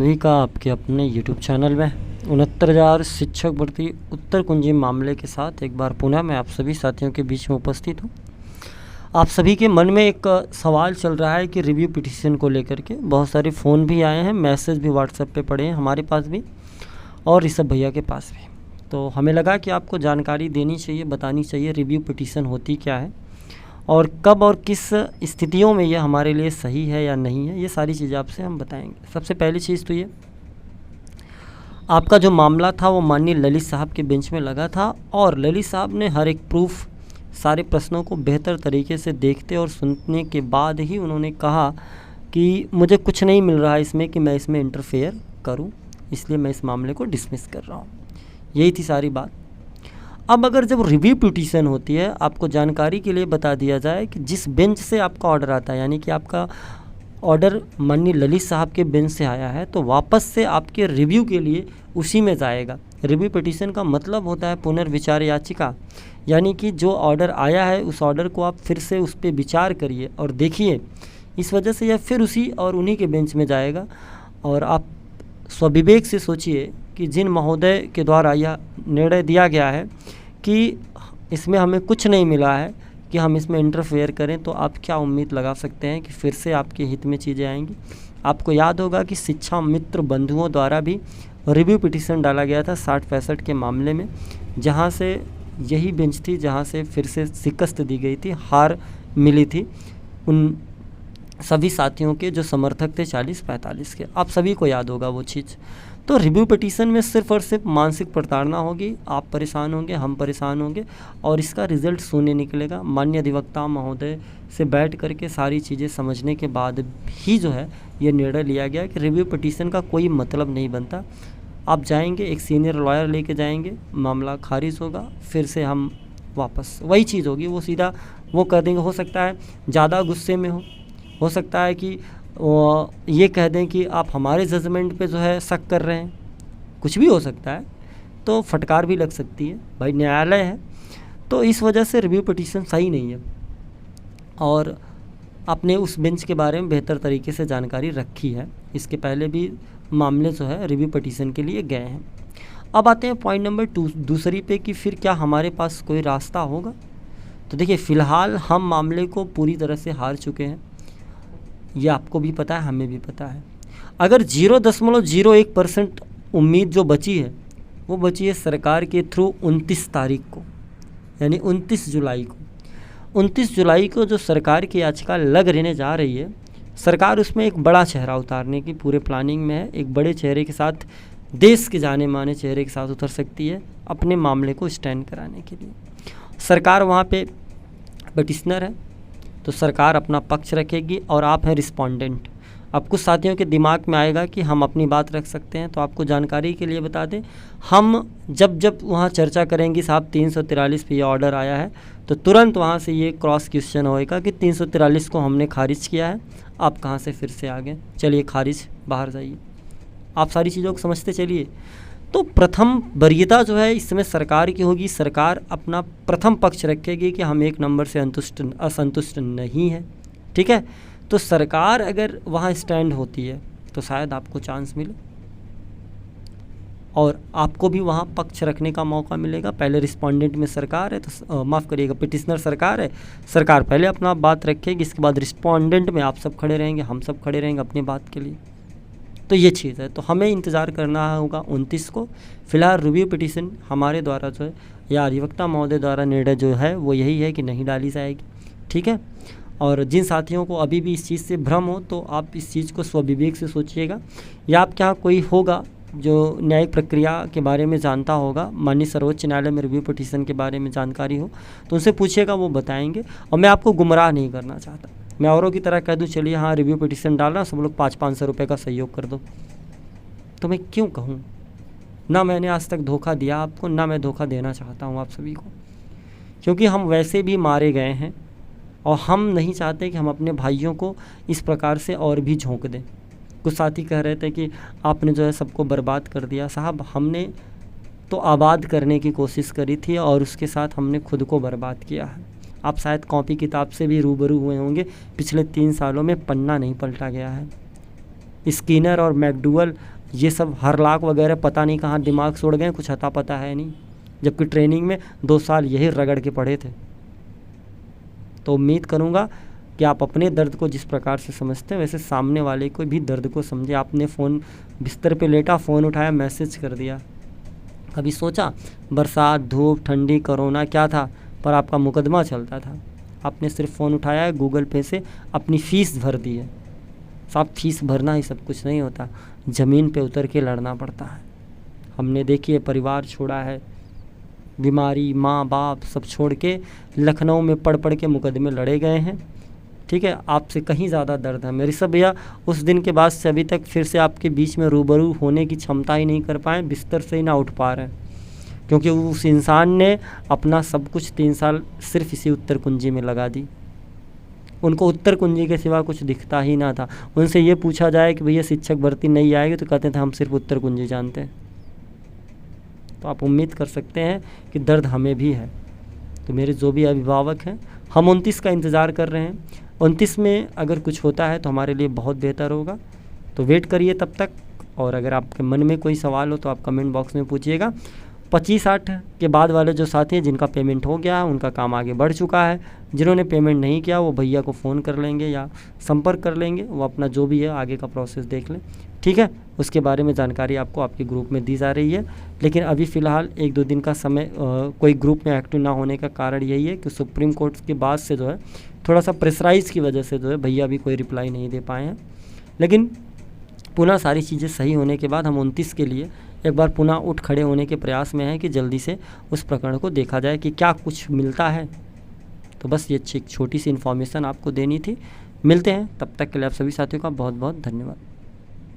सभी का आपके अपने YouTube चैनल में 69,000 शिक्षक भर्ती उत्तर कुंजी मामले के साथ एक बार पुनः मैं आप सभी साथियों के बीच में उपस्थित हूँ। आप सभी के मन में एक सवाल चल रहा है कि रिव्यू पिटीशन को लेकर के बहुत सारे फ़ोन भी आए हैं, मैसेज भी व्हाट्सएप पे पड़े हैं, हमारे पास भी और ऋषभ भैया के पास भी। तो हमें लगा कि आपको जानकारी देनी चाहिए, बतानी चाहिए रिव्यू पिटीशन होती क्या है और कब और किस स्थितियों में ये हमारे लिए सही है या नहीं है, ये सारी चीज़ें आपसे हम बताएंगे। सबसे पहली चीज़ तो ये, आपका जो मामला था वो माननीय ललित साहब के बेंच में लगा था और ललित साहब ने हर एक प्रूफ, सारे प्रश्नों को बेहतर तरीके से देखते और सुनने के बाद ही उन्होंने कहा कि मुझे कुछ नहीं मिल रहा है इसमें कि मैं इसमें इंटरफेयर करूं, इसलिए मैं इस मामले को डिसमिस कर रहा हूं। यही थी सारी बात। अब अगर जब रिव्यू पिटीशन होती है, आपको जानकारी के लिए बता दिया जाए कि जिस बेंच से आपका ऑर्डर आता है, यानी कि आपका ऑर्डर माननीय ललित साहब के बेंच से आया है, तो वापस से आपके रिव्यू के लिए उसी में जाएगा। रिव्यू पिटीशन का मतलब होता है पुनर्विचार याचिका, यानी कि जो ऑर्डर आया है उस ऑर्डर को आप फिर से उस पर विचार करिए और देखिए। इस वजह से यह फिर उसी और उन्हीं के बेंच में जाएगा और आप स्वविवेक से सोचिए कि जिन महोदय के द्वारा यह निर्णय दिया गया है कि इसमें हमें कुछ नहीं मिला है कि हम इसमें इंटरफेयर करें, तो आप क्या उम्मीद लगा सकते हैं कि फिर से आपके हित में चीज़ें आएंगी। आपको याद होगा कि शिक्षा मित्र बंधुओं द्वारा भी रिव्यू पिटीशन डाला गया था 60-65 के मामले में, जहां से यही बेंच थी जहां से फिर से शिकस्त दी गई थी, हार मिली थी उन सभी साथियों के जो समर्थक थे 40-45 के। आप सभी को याद होगा वो चीज़। तो रिव्यू पिटीशन में सिर्फ और सिर्फ मानसिक प्रताड़ना होगी, आप परेशान होंगे, हम परेशान होंगे और इसका रिजल्ट शून्य निकलेगा। मान्य अधिवक्ता महोदय से बैठ करके सारी चीज़ें समझने के बाद ही जो है ये निर्णय लिया गया कि रिव्यू पिटीशन का कोई मतलब नहीं बनता। आप जाएंगे, एक सीनियर लॉयर लेके जाएंगे, मामला खारिज होगा, फिर से हम वापस वही चीज़ होगी। वो सीधा वो कह देंगे, हो सकता है ज़्यादा गुस्से में हो सकता है कि ये कह दें कि आप हमारे जजमेंट पे जो है शक कर रहे हैं, कुछ भी हो सकता है। तो फटकार भी लग सकती है, भाई न्यायालय है। तो इस वजह से रिव्यू पिटीशन सही नहीं है और आपने उस बेंच के बारे में बेहतर तरीके से जानकारी रखी है। इसके पहले भी मामले जो है रिव्यू पिटीशन के लिए गए हैं। अब आते हैं पॉइंट नंबर 2 दूसरी पे कि फिर क्या हमारे पास कोई रास्ता होगा। तो देखिए, फ़िलहाल हम मामले को पूरी तरह से हार चुके हैं, ये आपको भी पता है, हमें भी पता है। अगर 0.01% उम्मीद जो बची है वो बची है सरकार के थ्रू 29 तारीख को, यानी 29 जुलाई को। 29 जुलाई को जो सरकार की याचिका लग रहने जा रही है, सरकार उसमें एक बड़ा चेहरा उतारने की पूरे प्लानिंग में है। एक बड़े चेहरे के साथ, देश के जाने माने चेहरे के साथ उतर सकती है अपने मामले को स्टैंड कराने के लिए। सरकार वहाँ पे पिटिशनर है तो सरकार अपना पक्ष रखेगी और आप हैं रिस्पोंडेंट। अब कुछ साथियों के दिमाग में आएगा कि हम अपनी बात रख सकते हैं, तो आपको जानकारी के लिए बता दें, हम जब वहाँ चर्चा करेंगे साहब 343 पे ये ऑर्डर आया है, तो तुरंत वहाँ से ये क्रॉस क्वेश्चन होएगा कि 343 को हमने खारिज किया है, आप कहाँ से फिर से आ गए, चलिए खारिज, बाहर जाइए। आप सारी चीज़ों को समझते चलिए। तो प्रथम वरीयता जो है इसमें सरकार की होगी। सरकार अपना प्रथम पक्ष रखेगी कि हम एक नंबर से असंतुष्ट नहीं है, ठीक है। तो सरकार अगर वहाँ स्टैंड होती है तो शायद आपको चांस मिले और आपको भी वहाँ पक्ष रखने का मौका मिलेगा। पहले रिस्पोंडेंट में सरकार है, तो माफ़ करिएगा, पिटिशनर सरकार है, सरकार पहले अपना बात रखेगी, इसके बाद रिस्पोंडेंट में आप सब खड़े रहेंगे, हम सब खड़े रहेंगे अपनी बात के लिए। तो ये चीज़ है, तो हमें इंतज़ार करना होगा 29 को। फ़िलहाल रिव्यू पिटीशन हमारे द्वारा जो है या अधिवक्ता महोदय द्वारा निर्णय जो है वो यही है कि नहीं डाली जाएगी, ठीक है। और जिन साथियों को अभी भी इस चीज़ से भ्रम हो, तो आप इस चीज़ को स्वविवेक से सोचिएगा, या आपके यहाँ कोई होगा जो न्यायिक प्रक्रिया के बारे में जानता होगा, माननीय सर्वोच्च न्यायालय में रिव्यू पिटीशन के बारे में जानकारी हो, तो उनसे पूछिएगा, वो बताएंगे। और मैं आपको गुमराह नहीं करना चाहता, मैं औरों की तरह कह दूं चलिए हाँ रिव्यू पिटीशन डाल रहा, सब लोग 500-500 रुपये का सहयोग कर दो, तो मैं क्यों कहूँ। ना मैंने आज तक धोखा दिया आपको, ना मैं धोखा देना चाहता हूँ आप सभी को, क्योंकि हम वैसे भी मारे गए हैं और हम नहीं चाहते कि हम अपने भाइयों को इस प्रकार से और भी झोंक दें। कुछ साथी कह रहे थे कि आपने जो है सबको बर्बाद कर दिया। साहब, हमने तो आबाद करने की कोशिश करी थी और उसके साथ हमने खुद को बर्बाद किया है। आप शायद कॉपी किताब से भी रूबरू हुए होंगे, पिछले 3 सालों में पन्ना नहीं पलटा गया है। स्किनर और मैकडूगल ये सब हरलाक वगैरह पता नहीं कहाँ दिमाग से उड़ गए, कुछ अता पता है नहीं, जबकि ट्रेनिंग में 2 साल यही रगड़ के पढ़े थे। तो उम्मीद करूँगा कि आप अपने दर्द को जिस प्रकार से समझते हैं वैसे सामने वाले को भी दर्द को समझे। आपने फ़ोन बिस्तर पे लेटा, फ़ोन उठाया, मैसेज कर दिया, कभी सोचा बरसात, धूप, ठंडी, कोरोना क्या था, पर आपका मुकदमा चलता था। आपने सिर्फ फ़ोन उठाया है, गूगल पे से अपनी फ़ीस भर दी है। साहब फीस भरना ही सब कुछ नहीं होता, ज़मीन पे उतर के लड़ना पड़ता है। हमने देखिए परिवार छोड़ा है, बीमारी, माँ बाप सब छोड़ के लखनऊ में पढ़ के मुकदमे लड़े गए हैं। ठीक है, आपसे कहीं ज़्यादा दर्द है। मेरी सब भैया उस दिन के बाद से अभी तक फिर से आपके बीच में रूबरू होने की क्षमता ही नहीं कर पाए, बिस्तर से ही ना उठ पा रहे हैं, क्योंकि उस इंसान ने अपना सब कुछ 3 साल सिर्फ इसी उत्तर कुंजी में लगा दी। उनको उत्तर कुंजी के सिवा कुछ दिखता ही ना था। उनसे ये पूछा जाए कि भैया शिक्षक भर्ती नहीं आएगी, तो कहते थे हम सिर्फ उत्तर कुंजी जानते हैं। तो आप उम्मीद कर सकते हैं कि दर्द हमें भी है। तो मेरे जो भी अभिभावक हैं, हम 29 का इंतज़ार कर रहे हैं। 29 में अगर कुछ होता है तो हमारे लिए बहुत बेहतर होगा, तो वेट करिए तब तक। और अगर आपके मन में कोई सवाल हो तो आप कमेंट बॉक्स में पूछिएगा। 25-8 के बाद वाले जो साथी हैं जिनका पेमेंट हो गया है, उनका काम आगे बढ़ चुका है। जिन्होंने पेमेंट नहीं किया वो भैया को फ़ोन कर लेंगे या संपर्क कर लेंगे, वो अपना जो भी है आगे का प्रोसेस देख लें। ठीक है, उसके बारे में जानकारी आपको आपके ग्रुप में दी जा रही है। लेकिन अभी फ़िलहाल 1-2 दिन का समय कोई ग्रुप में एक्टिव ना होने का कारण यही है कि सुप्रीम कोर्ट के बाद से जो है थोड़ा सा प्रेशराइज़ की वजह से जो है भैया अभी कोई रिप्लाई नहीं दे पाए हैं। लेकिन पुनः सारी चीज़ें सही होने के बाद हम 29 के लिए एक बार पुनः उठ खड़े होने के प्रयास में हैं कि जल्दी से उस प्रकरण को देखा जाए कि क्या कुछ मिलता है। तो बस ये एक छोटी सी इन्फॉर्मेशन आपको देनी थी। मिलते हैं, तब तक के लिए आप सभी साथियों का बहुत बहुत धन्यवाद।